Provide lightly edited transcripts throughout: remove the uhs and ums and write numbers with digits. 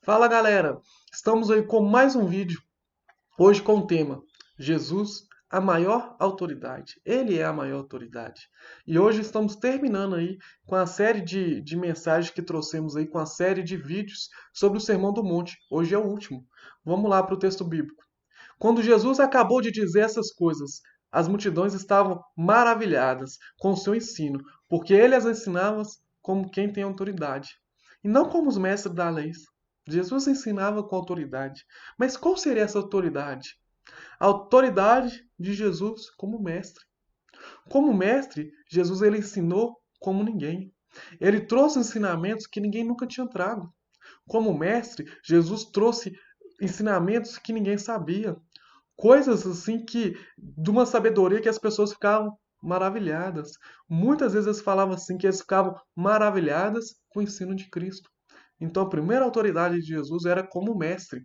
Fala galera, estamos aí com mais um vídeo, hoje com o tema Jesus, a maior autoridade. Ele é a maior autoridade. E hoje estamos terminando aí com a série de mensagens que trouxemos aí, com a série de vídeos sobre o Sermão do Monte. Hoje é o último. Vamos lá para o texto bíblico. Quando Jesus acabou de dizer essas coisas, as multidões estavam maravilhadas com o seu ensino, porque ele as ensinava como quem tem autoridade, e não como os mestres da lei. Jesus ensinava com autoridade. Mas qual seria essa autoridade? A autoridade de Jesus como mestre. Como mestre, Jesus ele ensinou como ninguém. Ele trouxe ensinamentos que ninguém nunca tinha trago. Como mestre, Jesus trouxe ensinamentos que ninguém sabia. Coisas assim que, de uma sabedoria que as pessoas ficavam maravilhadas. Muitas vezes eles falavam assim que eles ficavam maravilhadas com o ensino de Cristo. Então a primeira autoridade de Jesus era como mestre.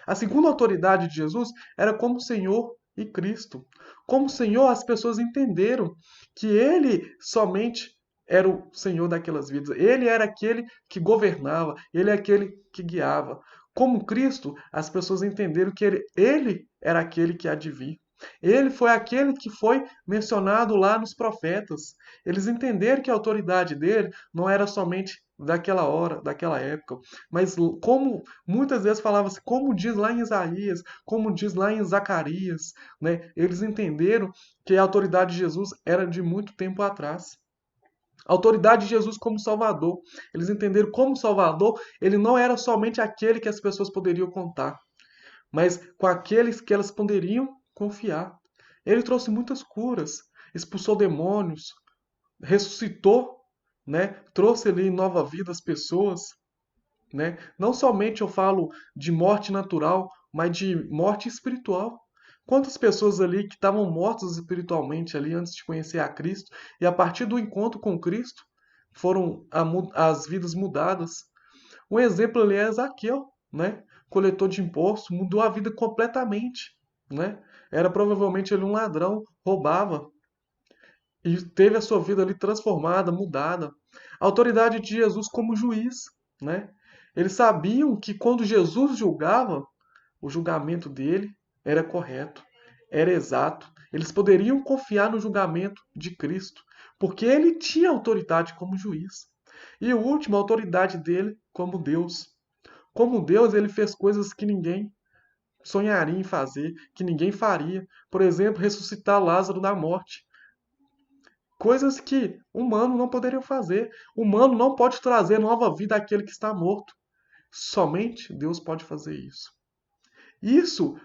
A segunda autoridade de Jesus era como Senhor e Cristo. Como Senhor, as pessoas entenderam que Ele somente era o Senhor daquelas vidas. Ele era aquele que governava, Ele é aquele que guiava. Como Cristo, as pessoas entenderam que ele era aquele que há de vir. Ele foi aquele que foi mencionado lá nos profetas. Eles entenderam que a autoridade dele não era somente daquela hora, daquela época, mas como muitas vezes falava assim, como diz lá em Isaías, como diz lá em Zacarias, né? Eles entenderam que a autoridade de Jesus era de muito tempo atrás. A autoridade de Jesus como Salvador. Eles entenderam como Salvador, ele não era somente aquele que as pessoas poderiam contar, mas com aqueles que elas poderiam confiar. Ele trouxe muitas curas, expulsou demônios, ressuscitou, né? Trouxe ali nova vida às pessoas, né? Não somente eu falo de morte natural, mas de morte espiritual. Quantas pessoas ali que estavam mortas espiritualmente ali antes de conhecer a Cristo e a partir do encontro com Cristo foram as vidas mudadas. Um exemplo ali é Zaqueu, né? Coletor de impostos, mudou a vida completamente, né? Era provavelmente ele um ladrão, roubava e teve a sua vida ali transformada, mudada. A autoridade de Jesus como juiz, né? Eles sabiam que quando Jesus julgava, o julgamento dele era correto, era exato. Eles poderiam confiar no julgamento de Cristo, porque ele tinha autoridade como juiz. E o último, a autoridade dele como Deus. Como Deus, ele fez coisas que ninguém sonharia em fazer, que ninguém faria. Por exemplo, ressuscitar Lázaro da morte. Coisas que humano não poderia fazer. Humano não pode trazer nova vida àquele que está morto. Somente Deus pode fazer isso. Isso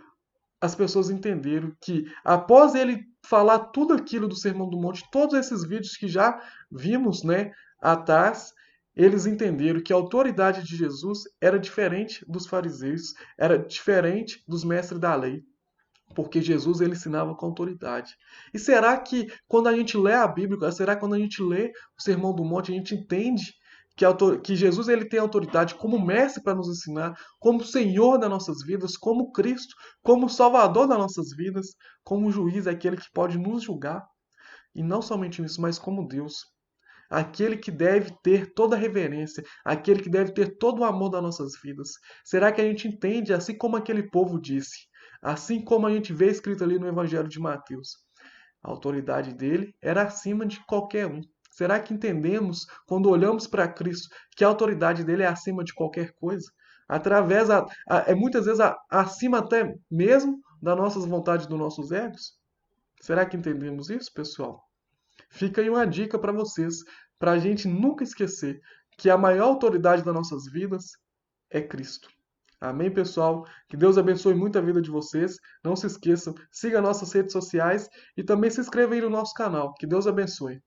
as pessoas entenderam que após ele falar tudo aquilo do Sermão do Monte, todos esses vídeos que já vimos, né, atrás, eles entenderam que a autoridade de Jesus era diferente dos fariseus, era diferente dos mestres da lei, porque Jesus ele ensinava com autoridade. E será que quando a gente lê a Bíblia, será que quando a gente lê o Sermão do Monte, a gente entende que Jesus ele tem autoridade como mestre para nos ensinar, como Senhor das nossas vidas, como Cristo, como Salvador das nossas vidas, como juiz, aquele que pode nos julgar? E não somente isso, mas como Deus. Aquele que deve ter toda a reverência, aquele que deve ter todo o amor das nossas vidas. Será que a gente entende, assim como aquele povo disse, assim como a gente vê escrito ali no Evangelho de Mateus? A autoridade dele era acima de qualquer um. Será que entendemos, quando olhamos para Cristo, que a autoridade dele é acima de qualquer coisa? Através, muitas vezes, acima até mesmo das nossas vontades, dos nossos egos? Será que entendemos isso, pessoal? Fica aí uma dica para vocês, para a gente nunca esquecer que a maior autoridade das nossas vidas é Cristo. Amém, pessoal? Que Deus abençoe muito a vida de vocês. Não se esqueçam, siga nossas redes sociais e também se inscreva aí no nosso canal. Que Deus abençoe.